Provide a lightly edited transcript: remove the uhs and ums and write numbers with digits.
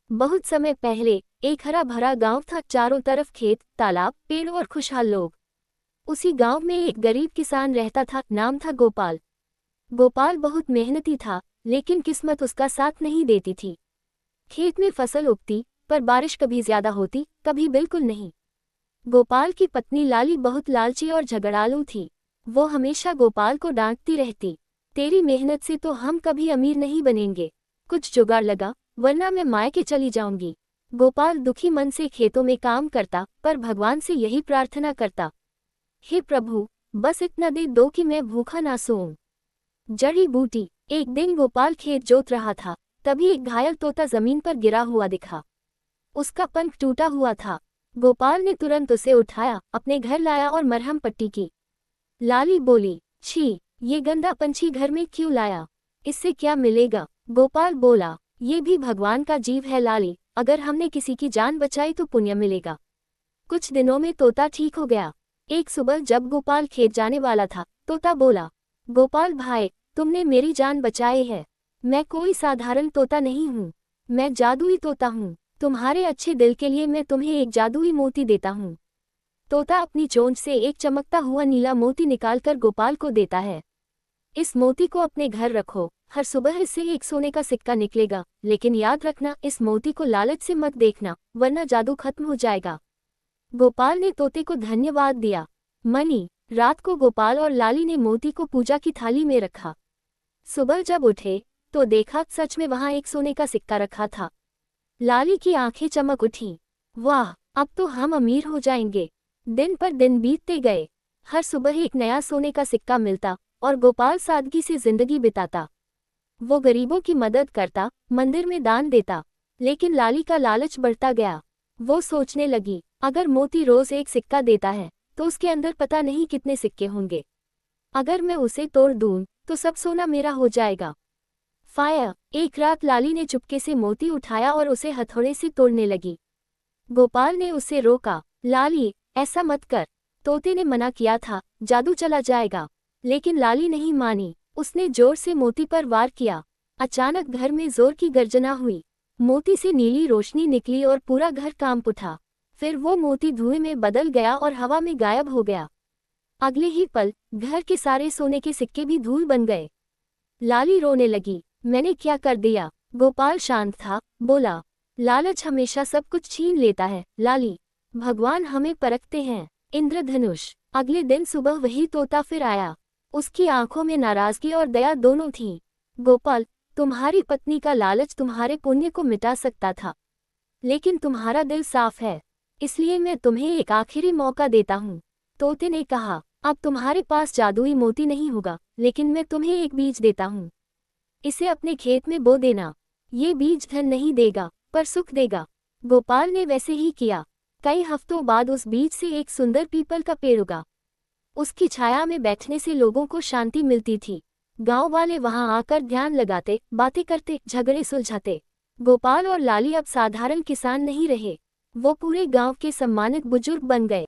बहुत समय पहले एक हरा भरा गांव था। चारों तरफ खेत, तालाब, पेड़ और खुशहाल लोग। उसी गांव में एक गरीब किसान रहता था। नाम था गोपाल। गोपाल बहुत मेहनती था, लेकिन किस्मत उसका साथ नहीं देती थी। खेत में फसल उगती, पर बारिश कभी ज्यादा होती, कभी बिल्कुल नहीं। गोपाल की पत्नी लाली बहुत लालची और झगड़ालू थी। वो हमेशा गोपाल को डांटती रहती, तेरी मेहनत से तो हम कभी अमीर नहीं बनेंगे। कुछ जुगाड़ लगा, वरना मैं मायके चली जाऊंगी। गोपाल दुखी मन से खेतों में काम करता, पर भगवान से यही प्रार्थना करता, हे प्रभु, बस इतना दे दो कि मैं भूखा ना सोऊं। जड़ी बूटी। एक दिन गोपाल खेत जोत रहा था, तभी एक घायल तोता जमीन पर गिरा हुआ दिखा। उसका पंख टूटा हुआ था। गोपाल ने तुरंत उसे उठाया, अपने घर लाया और मरहम पट्टी की। लाली बोली, छी, ये गंदा पंछी घर में क्यों लाया? इससे क्या मिलेगा? गोपाल बोला, ये भी भगवान का जीव है लाली, अगर हमने किसी की जान बचाई तो पुण्य मिलेगा। कुछ दिनों में तोता ठीक हो गया। एक सुबह जब गोपाल खेत जाने वाला था, तोता बोला, गोपाल भाई, तुमने मेरी जान बचाई है। मैं कोई साधारण तोता नहीं हूँ, मैं जादुई तोता हूँ। तुम्हारे अच्छे दिल के लिए मैं तुम्हें एक जादुई मोती देता हूँ। तोता अपनी चोंच से एक चमकता हुआ नीला मोती निकालकर गोपाल को देता है। इस मोती को अपने घर रखो, हर सुबह इससे एक सोने का सिक्का निकलेगा, लेकिन याद रखना, इस मोती को लालच से मत देखना, वरना जादू खत्म हो जाएगा। गोपाल ने तोते को धन्यवाद दिया। मनी। रात को गोपाल और लाली ने मोती को पूजा की थाली में रखा। सुबह जब उठे तो देखा सच में वहां एक सोने का सिक्का रखा था। लाली की आंखें चमक उठीं। वाह, अब तो हम अमीर हो जाएंगे। दिन पर दिन बीतते गए। हर सुबह एक नया सोने का सिक्का मिलता और गोपाल सादगी से जिंदगी बिताता। वो गरीबों की मदद करता, मंदिर में दान देता। लेकिन लाली का लालच बढ़ता गया। वो सोचने लगी, अगर मोती रोज एक सिक्का देता है तो उसके अंदर पता नहीं कितने सिक्के होंगे। अगर मैं उसे तोड़ दूं तो सब सोना मेरा हो जाएगा। फायर। एक रात लाली ने चुपके से मोती उठाया और उसे हथौड़े से तोड़ने लगी। गोपाल ने उसे रोका, लाली, ऐसा मत कर। तोते ने मना किया था, जादू चला जाएगा। लेकिन लाली नहीं मानी। उसने जोर से मोती पर वार किया। अचानक घर में जोर की गर्जना हुई। मोती से नीली रोशनी निकली और पूरा घर कांप उठा। फिर वो मोती धुएं में बदल गया और हवा में गायब हो गया। अगले ही पल घर के सारे सोने के सिक्के भी धूल बन गए। लाली रोने लगी, मैंने क्या कर दिया? गोपाल शांत था, बोला, लालच हमेशा सब कुछ छीन लेता है लाली, भगवान हमें परखते हैं। इंद्रधनुष। अगले दिन सुबह वही तोता फिर आया। उसकी आंखों में नाराजगी और दया दोनों थीं। गोपाल, तुम्हारी पत्नी का लालच तुम्हारे पुण्य को मिटा सकता था, लेकिन तुम्हारा दिल साफ है, इसलिए मैं तुम्हें एक आखिरी मौका देता हूँ। तोते ने कहा, अब तुम्हारे पास जादुई मोती नहीं होगा, लेकिन मैं तुम्हें एक बीज देता हूँ। इसे अपने खेत में बो देना। ये बीज धन नहीं देगा, पर सुख देगा। गोपाल ने वैसे ही किया। कई हफ्तों बाद उस बीज से एक सुंदर पीपल का पेड़ उगा। उसकी छाया में बैठने से लोगों को शांति मिलती थी। गांव वाले वहां आकर ध्यान लगाते, बातें करते, झगड़े सुलझाते। गोपाल और लाली अब साधारण किसान नहीं रहे, वो पूरे गांव के सम्मानित बुजुर्ग बन गए।